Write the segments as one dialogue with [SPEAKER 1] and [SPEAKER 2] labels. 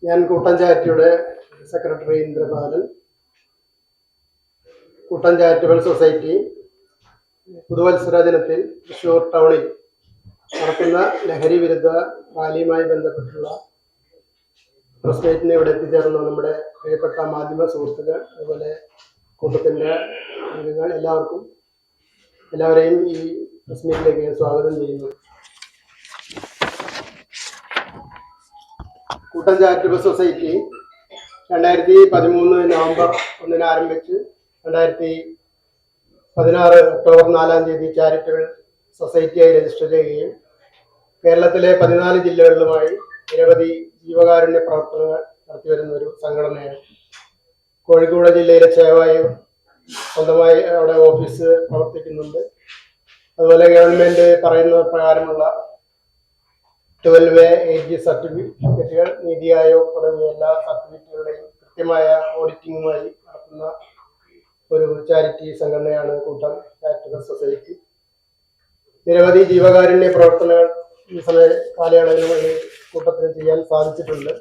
[SPEAKER 1] ഞാൻ കൂട്ടം ചാരിറ്റിയുടെ സെക്രട്ടറി ഇന്ദ്രപാലൻ. കൂട്ടം ചാരിറ്റബിൾ സൊസൈറ്റി പുതുവത്സര ദിനത്തിൽ തൃശ്ശൂർ ടൗണിൽ നടക്കുന്ന ലഹരി വിരുദ്ധ റാലിയുമായി ബന്ധപ്പെട്ടുള്ള പ്രസ് മീറ്റിന് ഇവിടെ എത്തിച്ചേർന്ന നമ്മുടെ പ്രിയപ്പെട്ട മാധ്യമ സുഹൃത്തുക്കൾ, അതുപോലെ കൂട്ടത്തിൻ്റെ അംഗങ്ങൾ, എല്ലാവരെയും ഈ പ്രസ് മീറ്റിലേക്ക് ഞാൻ സ്വാഗതം ചെയ്യുന്നു. കൂട്ടം ചാരിറ്റബിൾ സൊസൈറ്റി 2013 നവംബർ 1 ആരംഭിച്ച് 2016 ഒക്ടോബർ 4 ചാരിറ്റബിൾ സൊസൈറ്റിയായി രജിസ്റ്റർ ചെയ്യുകയും കേരളത്തിലെ 14 ജില്ലകളിലുമായി നിരവധി ജീവകാരുണ്യ പ്രവർത്തനങ്ങൾ നടത്തിവരുന്ന ഒരു സംഘടനയാണ്. കോഴിക്കോട് ജില്ലയിലെ ചേവായൂർ സ്വന്തമായി അവിടെ ഓഫീസ് പ്രവർത്തിക്കുന്നുണ്ട്. അതുപോലെ ഗവൺമെന്റ് പറയുന്ന പ്രകാരമുള്ള 12A AG സർട്ടിഫിക്കറ്റുകൾ, നീതി ആയോഗ് തുടങ്ങിയ എല്ലാ സർട്ടിഫിക്കറ്റുകളുടെയും കൃത്യമായ ഓഡിറ്റിങ്ങുമായി നടത്തുന്ന ഒരു ചാരിറ്റി സംഘടനയാണ് കൂട്ടം ചാരിറ്റബിൾ സൊസൈറ്റി. നിരവധി ജീവകാരുണ്യ പ്രവർത്തനങ്ങൾ ഈ സമയ കാലയളവിൽ കൂട്ടത്തിന് ചെയ്യാൻ സാധിച്ചിട്ടുണ്ട്.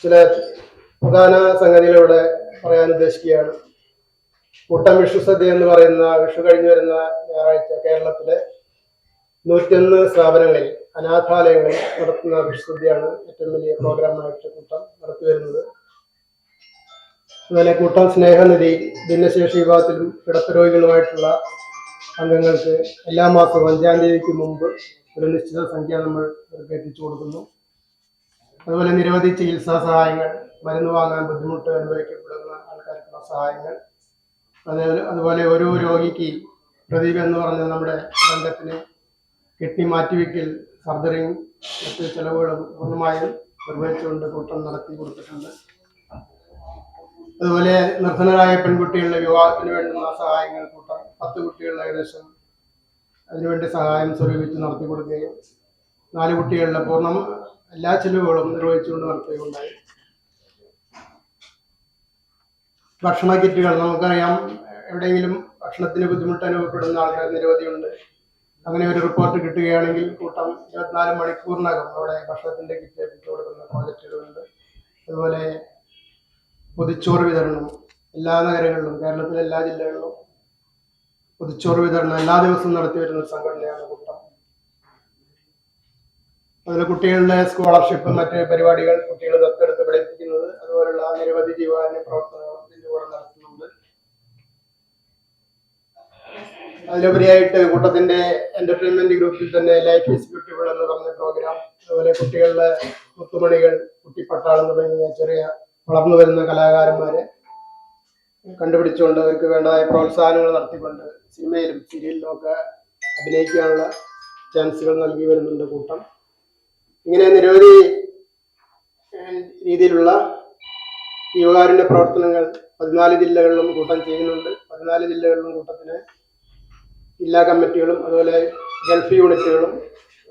[SPEAKER 1] ചില പ്രധാന സംഗതികളിലൂടെ പറയാൻ ഉദ്ദേശിക്കുകയാണ്. കൂട്ടം വിഷു സദ്യ എന്ന് പറയുന്ന വിഷു കഴിഞ്ഞു വരുന്ന ഞായറാഴ്ച കേരളത്തിലെ 101 സ്ഥാപനങ്ങളിൽ, അനാഥാലയങ്ങളിൽ നടത്തുന്ന വിഷുസദ്യയാണ് ഏറ്റവും വലിയ പ്രോഗ്രാമായിട്ട് കൂട്ടം നടത്തിവരുന്നത്. അതുപോലെ കൂട്ടം സ്നേഹനിധി ഭിന്നശേഷി വിഭാഗത്തിലും കിടപ്പ് രോഗികളുമായിട്ടുള്ള അംഗങ്ങൾക്ക് എല്ലാ മാസവും 5-ാം തീയതിക്ക് മുമ്പ് ഒരു നിശ്ചിത സംഖ്യ നമ്മൾ എത്തിച്ചു കൊടുക്കുന്നു. അതുപോലെ നിരവധി ചികിത്സാ സഹായങ്ങൾ, മരുന്ന് വാങ്ങാൻ ബുദ്ധിമുട്ട് അനുഭവിക്കപ്പെടുന്ന ആൾക്കാർക്കുള്ള സഹായങ്ങൾ, അതുപോലെ ഒരു രോഗിക്ക് പ്രദീപ് എന്ന് പറഞ്ഞ നമ്മുടെ രംഗത്തിന് കിഡ്നി മാറ്റിവെക്കൽ സർജറിയും മറ്റ് ചെലവുകളും പൂർണ്ണമായും നിർവഹിച്ചുകൊണ്ട് കൂട്ടം നടത്തി കൊടുത്തിട്ടുണ്ട്. അതുപോലെ നിർധനരായ പെൺകുട്ടികളുടെ വിവാഹത്തിന് വേണ്ടുന്ന സഹായങ്ങൾ കൂട്ടം 10 കുട്ടികളുടെ ഏകദേശം അതിനുവേണ്ടി സഹായം സ്വരൂപിച്ച് നടത്തി കൊടുക്കുകയും 4 കുട്ടികളുടെ പൂർണ്ണ എല്ലാ ചെലവുകളും നിർവഹിച്ചുകൊണ്ട് നടത്തുകയുണ്ടായി. ഭക്ഷണ കിറ്റുകൾ, നമുക്കറിയാം എവിടെയെങ്കിലും ഭക്ഷണത്തിന് ബുദ്ധിമുട്ട് അനുഭവപ്പെടുന്ന ആൾക്കാർ നിരവധിയുണ്ട്. അങ്ങനെ ഒരു റിപ്പോർട്ട് കിട്ടുകയാണെങ്കിൽ കൂട്ടം 24 മണിക്കൂറിനകം അവിടെ ഭക്ഷണത്തിന്റെ കിറ്റ് എത്തിച്ചു കൊടുക്കുന്ന പ്രോജക്റ്റുകളുണ്ട്. അതുപോലെ പൊതിച്ചോറ് വിതരണം എല്ലാ നഗരങ്ങളിലും, കേരളത്തിലെ എല്ലാ ജില്ലകളിലും പൊതിച്ചോറ് വിതരണം എല്ലാ ദിവസവും നടത്തി വരുന്ന ഒരു സംഘടനയാണ് കൂട്ടം. അതുപോലെ കുട്ടികളുടെ സ്കോളർഷിപ്പ്, മറ്റ് പരിപാടികൾ, കുട്ടികൾ ദത്തെടുത്ത് പഠിപ്പിക്കുന്നത്, അതുപോലുള്ള നിരവധി ജീവകാരുണ്യ പ്രവർത്തനങ്ങളും ഇതിന്റെ കൂടെ നടത്തുന്നുണ്ട്. അതിലുപരിയായിട്ട് കൂട്ടത്തിന്റെ എന്റർടൈൻമെന്റ് ഗ്രൂപ്പിൽ തന്നെ ലൈഫ് ഈസ് ബ്യൂട്ടിഫുൾ എന്ന് പറഞ്ഞ പ്രോഗ്രാം, അതുപോലെ കുട്ടികളുടെ മുത്തുമണികൾ, കുട്ടിപ്പട്ടാളം തുടങ്ങിയ ചെറിയ വളർന്നു വരുന്ന കലാകാരന്മാരെ കണ്ടുപിടിച്ചുകൊണ്ട് അവർക്ക് വേണ്ടതായ പ്രോത്സാഹനങ്ങൾ നടത്തിക്കൊണ്ട് സിനിമയിലും സീരിയലിലും ഒക്കെ അഭിനയിക്കാനുള്ള ചാൻസുകൾ നൽകി വരുന്നുണ്ട് കൂട്ടം. ഇങ്ങനെ നിരവധി രീതിയിലുള്ള ജീവകാരുണ്യ പ്രവർത്തനങ്ങൾ 14 ജില്ലകളിലും കൂട്ടം ചെയ്യുന്നുണ്ട്. 14 ജില്ലകളിലും കൂട്ടത്തിന് ജില്ലാ കമ്മിറ്റികളും അതുപോലെ ഗൾഫ് യൂണിറ്റുകളും,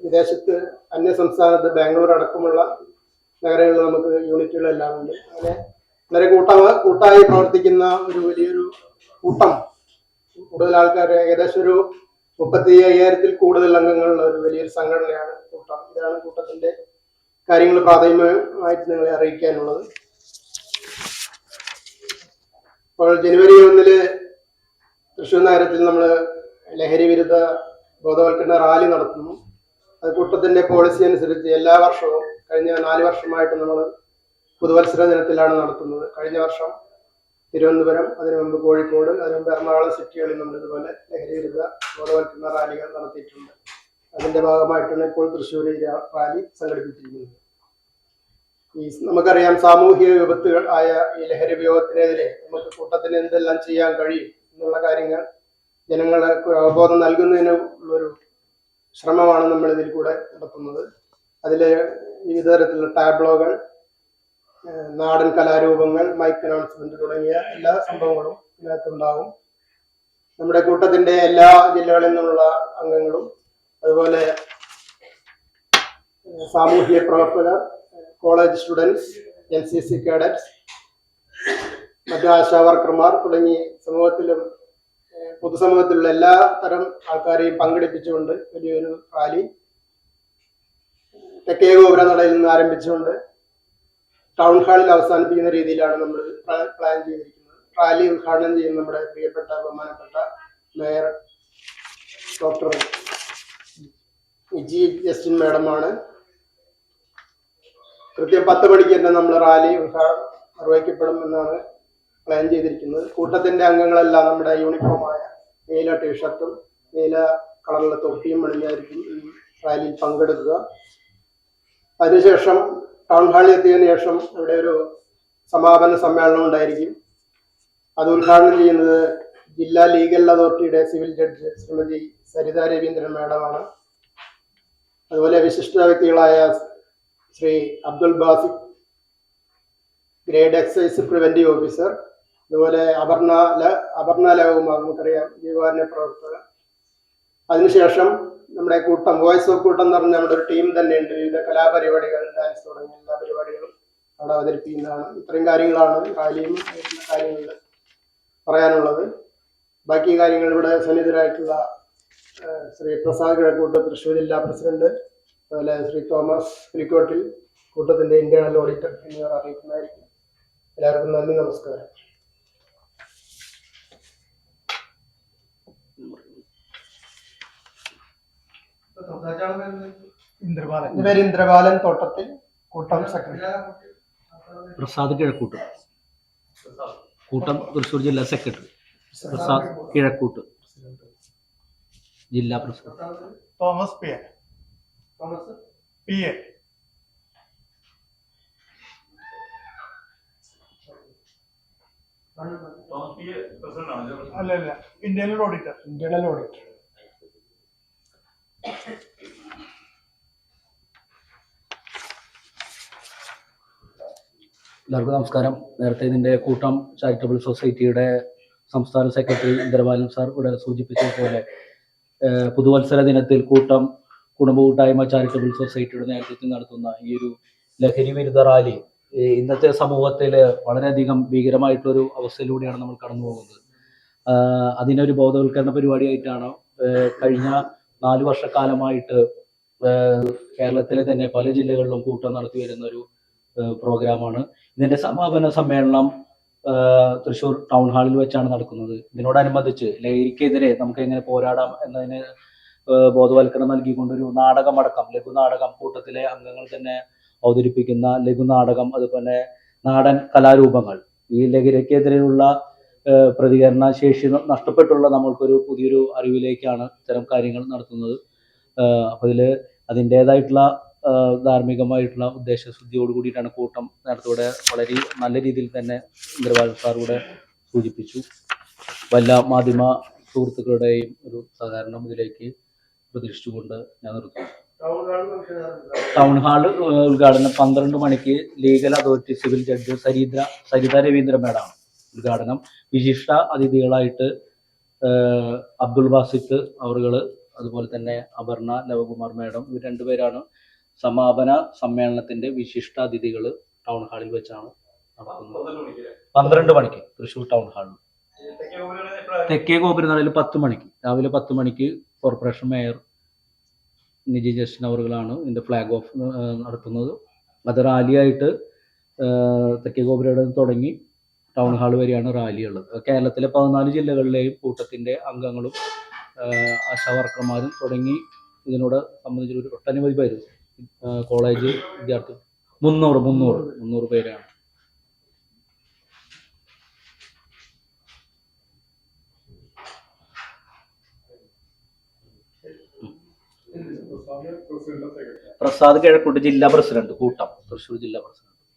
[SPEAKER 1] വിദേശത്ത് അന്യ സംസ്ഥാനത്ത് ബാംഗ്ലൂർ അടക്കമുള്ള നഗരങ്ങളിൽ നമുക്ക് യൂണിറ്റുകളെല്ലാം ഉണ്ട്. അങ്ങനെ വളരെ കൂട്ടായി പ്രവർത്തിക്കുന്ന ഒരു വലിയൊരു കൂട്ടം, കൂടുതൽ ആൾക്കാർ, ഏകദേശം ഒരു 35,000-ൽ കൂടുതൽ അംഗങ്ങളുള്ള ഒരു വലിയൊരു സംഘടനയാണ് കൂട്ടം. ഇതാണ് കൂട്ടത്തിന്റെ കാര്യങ്ങൾ പ്രാഥമികമായിട്ട് നിങ്ങളെ അറിയിക്കാനുള്ളത്. അപ്പോൾ ജനുവരി 1 തൃശ്ശൂർ നഗരത്തിൽ നമ്മൾ ലഹരി വിരുദ്ധ ബോധവൽക്കരണ റാലി നടത്തുന്നു. അത് കൂട്ടത്തിന്റെ പോളിസി അനുസരിച്ച് എല്ലാ വർഷവും കഴിഞ്ഞ 4 വർഷമായിട്ട് നമ്മൾ പുതുവത്സര ദിനത്തിലാണ് നടത്തുന്നത്. കഴിഞ്ഞ വർഷം തിരുവനന്തപുരം, അതിനു മുമ്പ് കോഴിക്കോട്, അതിനു മുമ്പ് എറണാകുളം സിറ്റികളിൽ നമ്മൾ ഇതുപോലെ ലഹരി വിരുദ്ധ ബോധവൽക്കരണ റാലികൾ നടത്തിയിട്ടുണ്ട്. അതിന്റെ ഭാഗമായിട്ടാണ് ഇപ്പോൾ തൃശ്ശൂർ റാലി സംഘടിപ്പിച്ചിരിക്കുന്നത്. നമുക്കറിയാം, സാമൂഹിക വിപത്തുകൾ ആയ ഈ ലഹരി ഉപയോഗത്തിനെതിരെ നമുക്ക് കൂട്ടത്തിന് എന്തെല്ലാം ചെയ്യാൻ കഴിയും എന്നുള്ള കാര്യങ്ങൾ ജനങ്ങൾക്ക് അവബോധം നൽകുന്നതിനുള്ളൊരു ശ്രമമാണ് നമ്മൾ ഇതിൽ കൂടെ നടത്തുന്നത്. അതിൽ വിവിധ തരത്തിലുള്ള ടാബ്ലോകൾ, നാടൻ കലാരൂപങ്ങൾ, മൈക്ക് അനൗൺസ്മെന്റ് തുടങ്ങിയ എല്ലാ സംഭവങ്ങളും ഇതിനകത്തുണ്ടാകും. നമ്മുടെ കൂട്ടത്തിന്റെ എല്ലാ ജില്ലകളിൽ നിന്നുള്ള അംഗങ്ങളും, അതുപോലെ സാമൂഹ്യ പ്രവർത്തകർ, കോളേജ് സ്റ്റുഡൻസ്, NCC കേഡറ്റ്സ്, മറ്റു ആശാ വർക്കർമാർ തുടങ്ങി സമൂഹത്തിലും പൊതുസമൂഹത്തിലുള്ള എല്ലാ തരം ആൾക്കാരെയും പങ്കെടുപ്പിച്ചുകൊണ്ട് വലിയൊരു റാലി തെക്കേ ഗോപുര നടയിൽ നിന്ന് ആരംഭിച്ചുകൊണ്ട് ടൗൺ ഹാളിൽ അവസാനിപ്പിക്കുന്ന രീതിയിലാണ് നമ്മൾ പ്ലാൻ ചെയ്തിരിക്കുന്നത്. റാലി ഉദ്ഘാടനം ചെയ്യുന്ന നമ്മുടെ പ്രിയപ്പെട്ട ബഹുമാനപ്പെട്ട മേയർ ഡോക്ടർ ജി ജസ്റ്റിൻ മാഡമാണ്. കൃത്യം 10 മണിക്ക് തന്നെ നമ്മൾ റാലി നിർവഹിക്കപ്പെടും എന്നാണ് പ്ലാൻ ചെയ്തിരിക്കുന്നത്. കൂട്ടത്തിന്റെ അംഗങ്ങളെല്ലാം നമ്മുടെ യൂണിഫോമായ നീല ടീഷർട്ടും നീല കളറിലെ തൊപ്പിയും അണിഞ്ഞായിരിക്കും ഈ റാലിയിൽ പങ്കെടുക്കുക. അതിനുശേഷം ടൗൺ ഹാളിൽ എത്തിയതിനു ശേഷം ഇവിടെ ഒരു സമാപന സമ്മേളനം ഉണ്ടായിരിക്കും. അത് ഉദ്ഘാടനം ചെയ്യുന്നത് ജില്ലാ ലീഗൽ അതോറിറ്റിയുടെ സിവിൽ ജഡ്ജ് ശ്രീമതി സരിത രവീന്ദ്രൻ മാഡമാണ്. അതുപോലെ വിശിഷ്ട വ്യക്തികളായ Shri Abdul Basiq, grade excise preventive officer, അതുപോലെ അപർണ ലവകുമാർ, നമുക്കറിയാം ജീവകാരുണ്യ പ്രവർത്തകർ. അതിനുശേഷം നമ്മുടെ കൂട്ടം, വോയിസ് ഓഫ് കൂട്ടം എന്ന് പറഞ്ഞ നമ്മുടെ ഒരു ടീം തന്നെയുണ്ട്. വിവിധ കലാപരിപാടികൾ, ഡാൻസ് തുടങ്ങിയ എല്ലാ പരിപാടികളും അവിടെ അവതരിപ്പിക്കുന്നതാണ്. ഇത്രയും കാര്യങ്ങളാണ് റാലിയും കാര്യങ്ങളിൽ പറയാനുള്ളത്. ബാക്കി കാര്യങ്ങൾ ഇവിടെ സന്നിധരായിട്ടുള്ള ശ്രീ പ്രസാദ് കിഴക്കൂട്ട്, തൃശ്ശൂർ ജില്ലാ പ്രസിഡന്റ്, അതുപോലെ ശ്രീ തോമസ് പുലിക്കോട്ടിൽ, കൂട്ടത്തിന്റെ ഇന്റേണൽ ഓഡിറ്റർ എന്നിവർ അറിയിക്കുന്നതായിരിക്കും. എല്ലാവർക്കും നന്ദി, നമസ്കാരം. ഇന്ദ്രപാലൻ തോട്ടത്തിൽ, കൂട്ടം സെക്രട്ടറി.
[SPEAKER 2] പ്രസാദ് കിഴക്കൂട്ട്, കൂട്ടം തൃശ്ശൂർ ജില്ലാ സെക്രട്ടറി. പ്രസാദ് കിഴക്കൂട്ട്, ജില്ലാ പ്രസിഡന്റ്.
[SPEAKER 3] Thomas P A. അല്ല, ഇന്റേണൽ ഓഡിറ്റർ.
[SPEAKER 2] എല്ലാവർക്കും നമസ്കാരം. നേരത്തെ ഇതിൻ്റെ കൂട്ടം ചാരിറ്റബിൾ സൊസൈറ്റിയുടെ സംസ്ഥാന സെക്രട്ടറി ഇന്ദ്രപാലൻ സാർ ഇവിടെ സൂചിപ്പിച്ചതുപോലെ പുതുവത്സര ദിനത്തിൽ കൂട്ടം കുടുംബ കൂട്ടായ്മ ചാരിറ്റബിൾ സൊസൈറ്റിയുടെ നേതൃത്വത്തിൽ നടത്തുന്ന ഈ ഒരു ലഹരി വിരുദ്ധ റാലി ഇന്നത്തെ സമൂഹത്തിൽ വളരെയധികം ഭീകരമായിട്ടൊരു അവസ്ഥയിലൂടെയാണ് നമ്മൾ കടന്നു പോകുന്നത്. അതിനൊരു ബോധവൽക്കരണ പരിപാടിയായിട്ടാണ് കഴിഞ്ഞ 4 വർഷക്കാലമായിട്ട് കേരളത്തിലെ തന്നെ പല ജില്ലകളിലും കൂട്ടം നടത്തി വരുന്ന ഒരു പ്രോഗ്രാമാണ്. ഇതിൻ്റെ സമാപന സമ്മേളനം തൃശ്ശൂർ ടൗൺ ഹാളിൽ വെച്ചാണ് നടക്കുന്നത്. ഇതിനോടനുബന്ധിച്ച് ലഹരിക്കെതിരെ നമുക്ക് എങ്ങനെ പോരാടാം എന്നതിന് ബോധവൽക്കരണം നൽകിക്കൊണ്ടൊരു നാടകമടക്കം, ലഘുനാടകം, കൂട്ടത്തിലെ അംഗങ്ങൾ തന്നെ അവതരിപ്പിക്കുന്ന ലഘുനാടകം, അതുപോലെ നാടൻ കലാരൂപങ്ങൾ, ഈ ലഹരിക്കെതിരെയുള്ള പ്രതികരണ ശേഷി നഷ്ടപ്പെട്ടുള്ള നമ്മൾക്കൊരു പുതിയൊരു അറിവിലേക്കാണ് ഇത്തരം കാര്യങ്ങൾ നടത്തുന്നത്. അപ്പോൾ അതിൻ്റേതായിട്ടുള്ള ധാർമ്മികമായിട്ടുള്ള ഉദ്ദേശശുദ്ധിയോട് കൂടിയിട്ടാണ് കൂട്ടം നടത്തിവിടെ വളരെ നല്ല രീതിയിൽ തന്നെ ഇന്ദ്രപാലൻ സാറിലൂടെ സൂചിപ്പിച്ചു. എല്ലാ മാധ്യമ സുഹൃത്തുക്കളുടെയും ഒരു സഹകരണം ഇതിലേക്ക് പ്രതീക്ഷിച്ചുകൊണ്ട് ഞാൻ നിർത്തുന്നു. ടൗൺ ഹാൾ ഉദ്ഘാടനം 12 മണിക്ക് legal authority civil judge Saritha Raveendran മേഡാണ് ഉദ്ഘാടനം. വിശിഷ്ട അതിഥികളായിട്ട് അബ്ദുൽ ബാസിഖ് അവറുകൾ, അതുപോലെ തന്നെ അപർണ ലവകുമാർ മേഡം, ഇവർ 2 പേരാണ് സമാപന സമ്മേളനത്തിന്റെ വിശിഷ്ട അതിഥികൾ. ടൗൺ ഹാളിൽ വെച്ചാണ് നടക്കുന്നത്. 12 മണിക്ക് തൃശ്ശൂർ ടൗൺ ഹാളിൽ. തെക്കേ ഗോപുരനടയിൽ 10 മണിക്ക്, രാവിലെ 10 മണിക്ക് കോർപ്പറേഷൻ മേയർ നിജി ജസ്റ്റിൻ അവറുകളാണ് ഇതിന്റെ ഫ്ലാഗ് ഓഫ് നടത്തുന്നത്. അത് റാലിയായിട്ട് തെക്കേ ഗോപുരം തുടങ്ങി ടൗൺ ഹാൾ വരെയാണ് റാലി ഉള്ളത്. കേരളത്തിലെ 14 ജില്ലകളിലെയും കൂട്ടത്തിന്റെ അംഗങ്ങളും ആശാവർക്കർമാരും തുടങ്ങി ഇതിനോട് സംബന്ധിച്ചൊരു ഒട്ടനവധി പേര്, കോളേജ് വിദ്യാർത്ഥി 300 പേരാണ്. പ്രസാദ് കിഴക്കൂട്ട്, ജില്ലാ പ്രസിഡന്റ്, കൂട്ടം തൃശ്ശൂർ ജില്ലാ പ്രസിഡന്റ്.